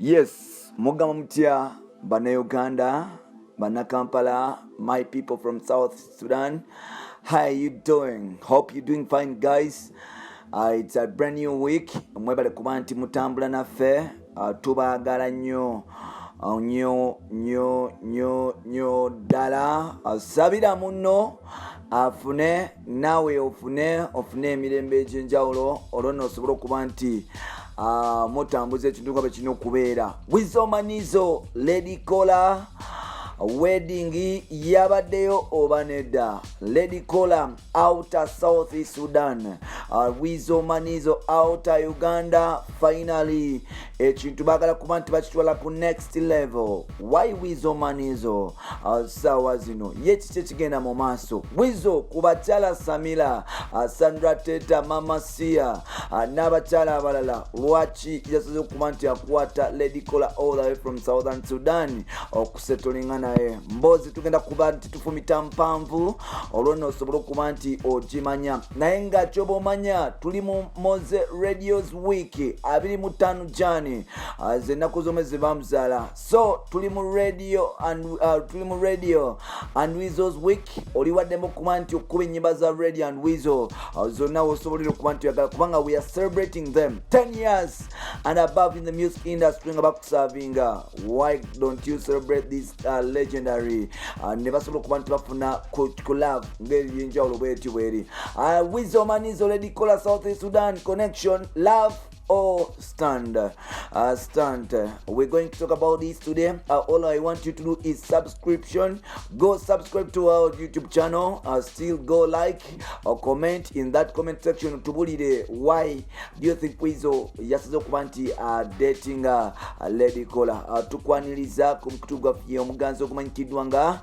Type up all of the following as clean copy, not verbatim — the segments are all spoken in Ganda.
Yes, Mugama mutya bana Uganda, bana Kampala, my people from South Sudan. How are you doing? Hope you're doing fine, guys. It's a brand new week. Mwebale kuba nti mutambula naffe. Tubaagala nnyo nnyo ddala. Sabira munno afune nawe ofune emirembe egy'enjawulo olwo n'osobola okuba nti mutambuza ekintu nga bwe kirina okubeera. Weasel Manizo Lady Kola wedding yabaddeyo oba nedda. Lady Kola outer South Sudan, Weasel Manizo outer Uganda. Finally ekintu baagala kuba nti bakitwala ku next level. Why Weasel Manizo? Sawa zino ye kiki kigenda mu maaso. Weasel ku bakyala Samira, Sandra Teta, Mama Sia n'abakyala abalala lwaki yasoze okuba nti akwata Lady Kola all the way from Southern Sudan okusettolinga naye. Mbozi tugenda kuba nti tufumita mpanvu olwo n'osobola okuba nti ogimanya naye nga kyoba omanya tuli mu Moze Radios Week 25 Jani z'ennaku z'omwezi bamuzaala. So tuli mu radio and Weasel's Week. Oli waddemu okuba nti okuba ennyimba za radio and Weasel zonna osobolera okuba nti oyagala kubanga we are celebrating them 10 years and above in the music industry nga bakusavinga. Why don't you celebrate this legendary ne basobola okuba nti bafuna collab ng'ebyenjawulo bweti bweri. Weasel Manizo Lady Kola South Sudan connection, love or stand. We're going to talk about this today. All I want you to do is subscription. Go subscribe to our YouTube channel. Still go like or comment in that comment section. Tubulire, why do you think Weasel yasaze okuba nti dating Lady Kola? Tukwaniriza ku mkutu gwa omuganzi ogumanyikiddwa nga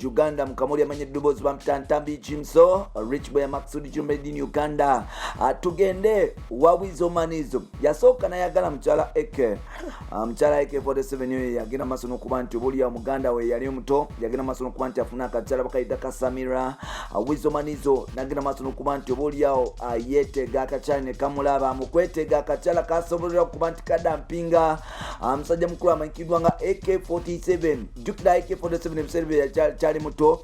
Uganda Mukamooli amanye Dubozi bamtantambi Jimso Rich Boy Maxudi Jumbedi in Uganda. Tugende wa Weasel Manizo yasooka nayagala mukyala Eke. Mukyala Eke 47 yo yagenda maaso n'okuba nti obuli ya muganda we yali omuto yagenda maaso n'okuba nti afuna akakyala bakayita ka Samira. Weasel Manizo nagenda maaso n'okuba nti obuli yawo yeetega akakyala ne kamulaba mu kwetega akakyala kasobolera okuba nti kadampinga musajja mukulu amanyikiddwa nga AK47 jukira AK47 ebiseera kyali muto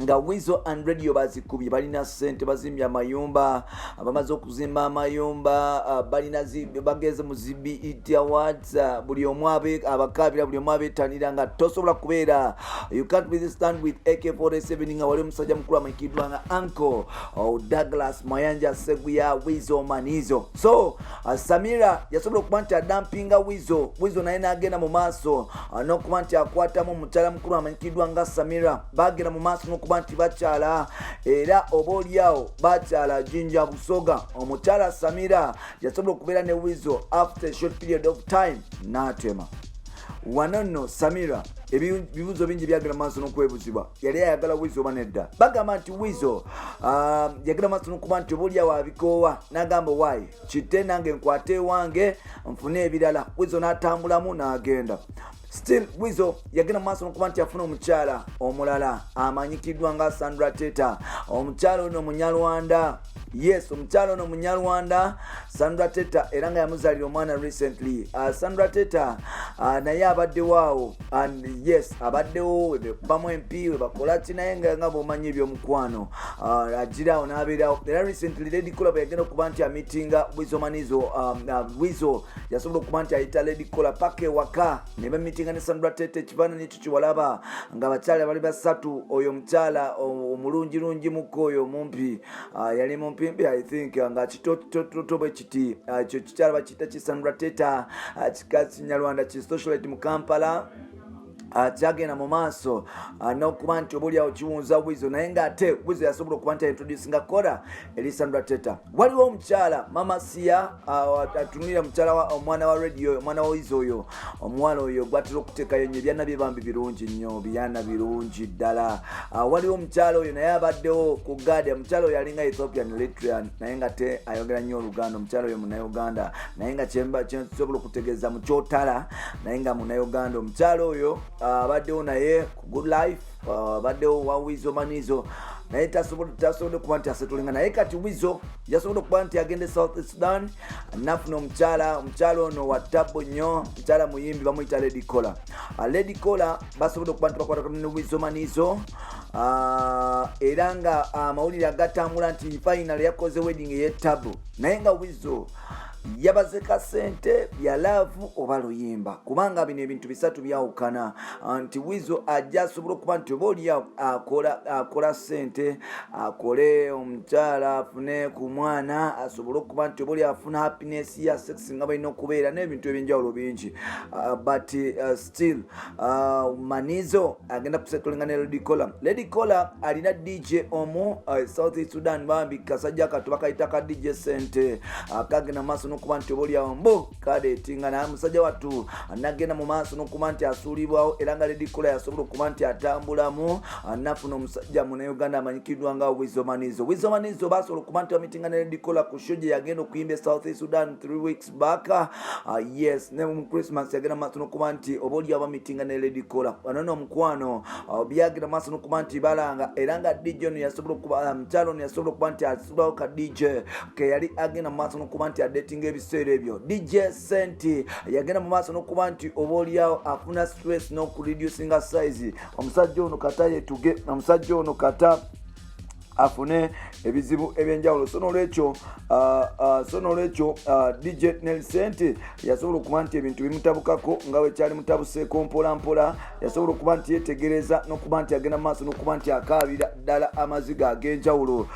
nga Weasel and Radio bazikubye balina sente bazimbye amayumba abamaze okuzimba amayumba balina bageze mu ZBET Awards buli omu abakabira buli omu abeetanira nga tosobola kubeera. You can't be stand with AK47 nga wali omusajja mukulu amanyikiddwa nga Uncle Douglas Mayanja Seguya Weasel Manizo. So Samira yasobola okuba nti adampinga Weasel naye n'agenda mu maaso n'okuba nti akwatamu omukyala mukulu amanyikiddwa nga Samira. Bagenda mu maaso n'okuba nti bakyala era oboolyawo bakyala Jinja Busoga. Omukyala Samira yasobola okubeera ne Weasel after a short period of time n'atema. Wano nno Samira ebibuzo bingi byagenda maaso n'okwebuzibwa. Yali ayagala Weasel oba nedda? Bagamba nti Weasel yagenda maaso n'okuba nti oboolyawo abikoowa n'agamba why kitte nange nkwate wange nfune ebirala. Weasel n'atambulamu n'agenda. Still Weasel yagenda maaso n'okuba nti afuna omukyala omulala amanyikiddwa nga Sandra Teta. Omukyala ono Munyarwanda. Yes, omukyala ono Munyarwanda Sandra Teta era nga yamuzaalira omwana recently. Sandra Teta naye abaddewo and yes abaddewo bekubamu empi webakola ki naye nga bw'omanyi ebyomukwano agirawo n'abeerawo. Era recently Lady Kola bwe yagenda okuba nti amitinga Weasel Manizo. Weasel yasobola okuba nti ayita Lady Kola paka ewaka ne bamitinga ne Sandra Teta. Ekifaananyi ekyo kiwalaba nga abakyala bali basatu. Oyo omukyala omulungirungi muko oyo mumpi yali mumpi I think nga kitoto bwe kiti ekyo kikyala bakiyita ki Sandra Teta kikazi Nyarwanda ki socialite mu Kampala. Kyagenda mu maaso n'okuba nti oboolyawo kiwunza Weasel naye ng'ate Weasel yasobola okuba nti introducinga Kola eri Sandra Teta. Waliwo omukyala Mama Sia atunulira omwana wa radio omwana wa Weasel oyo omuwala oyo gwatera okuteekayo nnyo ebyana bye bambi birungi nnyo byana birungi ddala. Waliwo omukyala oyo naye abaddewo ku Guardia. Omukyala oyo alinga Ethiopian Eritrean naye nga te ayogera nnyo Oluganda. Omukyala oyo Munnayuganda naye nga kyensobola okutegeeza mu kyotala naye nga Munnayuganda. Omukyala oyo abaddewo naye ku Good Life abaddewo wa Weasel Manizo naye tasobodde kuba nti asetulinga naye kati Weasel yasobodde okuba nti agende South Sudan nafuna omukyala ono wa tabbo nnyo, mukyala muyimbi bamuyita Lady Kola. Lady Kola basobodde okuba nti bakwatagana ne Weasel Manizo era nga amawulire agatambula nti final yakoze wedding ey'ettabbo naye nga Weasel yabaze kasente bya love oba luyimba kubanga bino ebintu bisatu byawukana nti Weasel ajja asobola okuba nti oba oli akola sente akole omukyala afune ku mwana asobole okuba nti oba oli afuna happiness ya sex nga balina okubeera n'ebintu ebyenjawulo bingi but still Manizo agenda kusetulinga ne Lady Kola alina DJ omu South Sudan bambi kasajja katu bakayita ka DJ sente akagenda maaso n'okuba nti oba oli awo mbo kadeetinga naye musajja wattu anagenda mu maaso n'okuba nti asuulibwawo era nga Lady Kola yasobola okuba nti atambulamu anafuna omusajja mu Uganda amanyikiddwa nga Weasel Manizo. Weasel Manizo basobola okuba nti bamitinga ne Lady Kola ku show gye yagenda okuyimba South Sudan 3 weeks back. Yes, ne mu Christmas yagenda maaso n'okuba nti oba oli awo bamitinga ne Lady Kola anono omukwano byagenda maaso n'okuba nti balanga era nga DJ ono yasobola okuba mukyalo ono yasobola okuba nti asulawo ka DJ ke yali agenda maaso n'okuba nti adetinga ebiseera ebyo. DJ Senti yagenda mu maaso n'okuba nti oba oli awo afuna stress n'okureducinga size omusajja ono kata yetuge omusajja ono kata afune ebizibu ebyenjawulo sono lwekyo DJ Nelson yasobola okuba nti ebintu bimutabukako nga we kyali mutabuseeko mpola yasobola okuba nti yetegereza n'okuba nti agenda maaso n'okuba nti akaabira ddala amaziga ag'enjawulo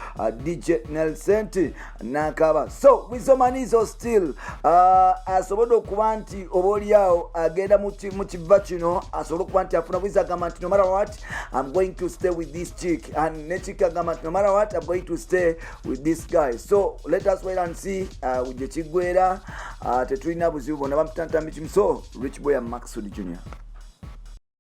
DJ Nelson n'akaaba. So Weasel Manizo still asobodde okuba nti oba oli awo agenda mu kiva kino asobole okuba nti afuna Weasel agamba nti no matter what I'm going to stay with this chick and ne chick agamba nti no matter what I'm going to stay with this guy. So let us wait and see uje kigwera tetulina buzibu bonna bamutantambi kimuso Rich Boy and Maxud Jr.